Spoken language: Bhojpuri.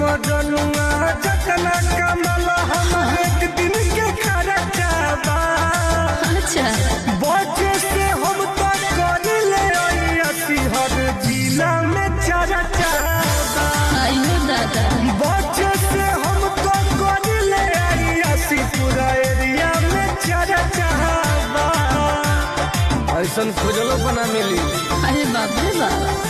मजनुआ जतना कमल हम एक दिन के खर्चा बा। अच्छा बचे से हम तो करिले असी हर जिला में चर्चा बा। आयो दादा बचे से हम तो करिले असी पूरा एरिया में चर्चा बा। ऐसन खोजलो बना मिली। अरे बाप रे बाप।